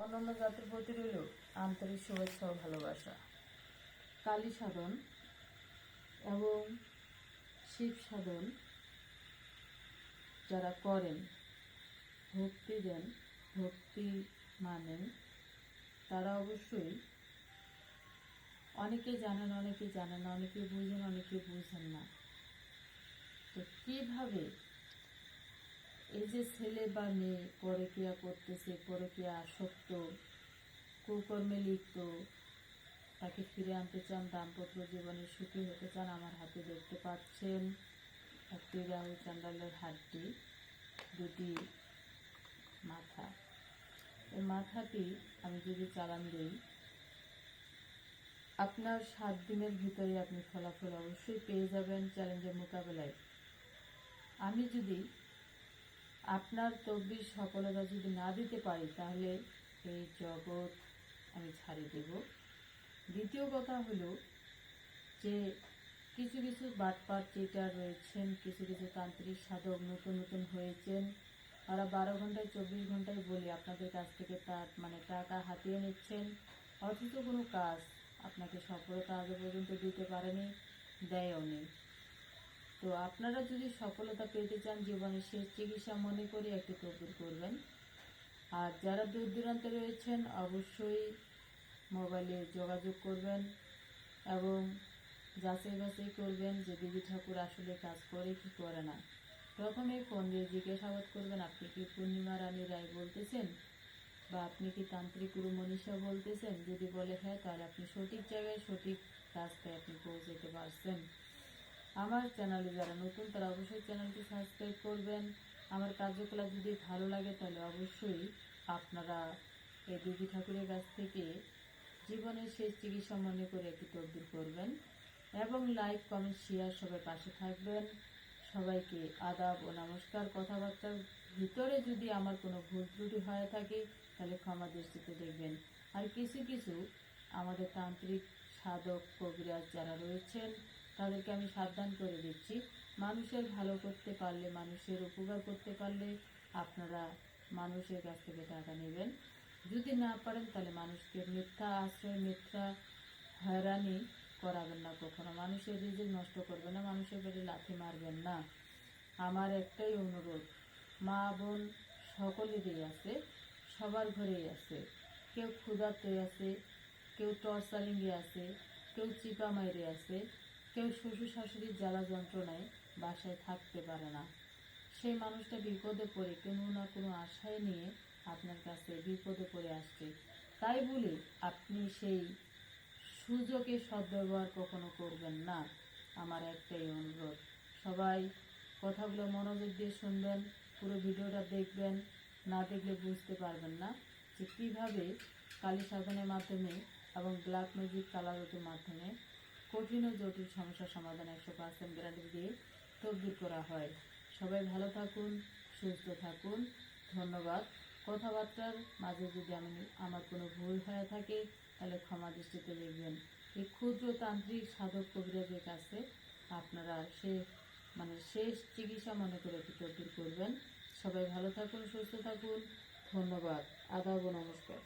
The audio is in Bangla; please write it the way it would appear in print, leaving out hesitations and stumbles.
অন্যান্য জাতির প্রতি রইল আন্তরিক শুভেচ্ছা ও ভালোবাসা। কালী সাধন এবং শিব সাধন যারা করেন, ভক্তি দেন, ভক্তি মানেন, তারা অবশ্যই অনেকে জানেন, অনেকে জানেন না, অনেকে বুঝেন, অনেকে বুঝেন না। তো কিভাবে এই যে ছেলে বা মেয়ে পরকীয়া করতেছে, পরকীয়া আসক্ত, কুকর্মে লিপ্ত, তাকে ফিরে আনতে চান, দাম্পত্য জীবনে সুখী হতে চান, আমার হাতে দেখতে পাচ্ছেন একটি রাহু চান্ডালের হাড্ডি, দুটি মাথা। এই মাথাটি আমি যদি চালান দিই, আপনার 7 দিনের ভিতরে আপনি ফলাফল অবশ্যই পেয়ে যাবেন চ্যালেঞ্জের মোকাবেলায়। আমি যদি আপনার তকদির সফলতা যদি না দিতে পারি, তাহলে এই জগৎ আমি ছাড়িয়ে দেব। দ্বিতীয় কথা হলো যে কিছু কিছু বাটপার চিটার রয়েছেন, কিছু কিছু তান্ত্রিক সাধক নতুন নতুন হয়েছেন, তারা 12 ঘন্টায় 24 ঘন্টায় বলে আপনাদের কাছ থেকে তার টাকা হাতিয়ে নিচ্ছেন, অথচ কোনো কাজ আপনাকে সফলতা আগে পর্যন্ত দিতে পারেনি, দেয়ও নেই। তো আপনারা যদি সফলতা পেতে চান, জীবনের শেষ চিকিৎসা মনে করে একটি তদবির করবেন। আর যারা দূর দূরান্তে রয়েছেন, অবশ্যই মোবাইলে যোগাযোগ করবেন এবং যাচাই বাছাই করবেন যে দেবী ঠাকুর আসলে কাজ করে কি করে না। প্রথমে ফোন দিয়ে জিজ্ঞাসাবাদ করবেন, আপনি কি পূর্ণিমা রানী রায় বলতেছেন, বা আপনি কি তান্ত্রিক গুরু মনীষা বলতেছেন। যদি বলে হ্যাঁ, তাহলে আপনি সঠিক জায়গায় সঠিক রাস্তায় আপনি পৌঁছতে পারছেন। আমার চ্যানেলে যারা নতুন, তারা অবশ্যই চ্যানেলটি সাবস্ক্রাইব করবেন। আমার কার্যকলাপ যদি ভালো লাগে, তাহলে অবশ্যই আপনারা এই দেবী ঠাকুরের কাছ থেকে জীবনের শেষ চিকিৎসা মনে করে একটি তদবির করবেন এবং লাইক, কমেন্ট, শেয়ার সবাই পাশে থাকবেন। সবাইকে আদাব ও নমস্কার। কথাবার্তার ভিতরে যদি আমার কোনো ভুল ত্রুটি হয়ে থাকে, তাহলে ক্ষমা দৃষ্টিতে দেখবেন। আর কিছু কিছু আমাদের তান্ত্রিক সাধক কবিরাজ যারা রয়েছেন, তাদেরকে আমি সাবধান করে দিচ্ছি, মানুষের ভালো করতে পারলে, মানুষের উপকার করতে পারলে আপনারা মানুষের কাছ থেকে টাকা নেবেন। যদি না পারেন, তাহলে মানুষকে মিথ্যা আশ্রয়, মিথ্যা হয়রানি করাবেন না কখনো। মানুষের রিজিক নষ্ট করবেন না, মানুষের বাড়ি লাথি মারবেন না। আমার একটাই অনুরোধ, মা বোন সকলেরই আছে, সবার ঘরেই আছে। কেউ ক্ষুধার্তে আছে, কেউ টর্চারিংয়ে আছে, কেউ চিপা মাইরে আছে, কেউ শ্বশুর শাশুড়ির জ্বালা যন্ত্রণায় বাসায় থাকতে পারে না। সেই মানুষটা বিপদে পড়ে কোনো না কোনো আশায় নিয়ে আপনার কাছে বিপদে পড়ে আসছে। তাই বলে আপনি সেই সুযোগে সদ্ব্যবহার কখনো করবেন না। আমার একটাই অনুরোধ, সবাই কথাগুলো মনোযোগ দিয়ে শুনবেন, পুরো ভিডিওটা দেখবেন। না দেখলে বুঝতে পারবেন না যে কীভাবে কালী সাধনের মাধ্যমে এবং ব্ল্যাক ম্যাজিক কালারতের মাধ্যমে কঠিন ও জটিল সমস্যার সমাধান 100% গ্যারান্টি দিয়ে তদবির করা হয়। সবাই ভালো থাকুন, সুস্থ থাকুন। ধন্যবাদ। কথাবার্তার মাঝে যদি আমার কোনো ভুল হয়ে থাকে, তাহলে ক্ষমা দৃষ্টিতে দেখবেন। এই ক্ষুদ্র তান্ত্রিক সাধক কবিরাজের কাছে আপনারা শেষ চিকিৎসা মনে করে একটু তদবির করবেন। সবাই ভালো থাকুন, সুস্থ থাকুন। ধন্যবাদ। আদাব ও নমস্কার।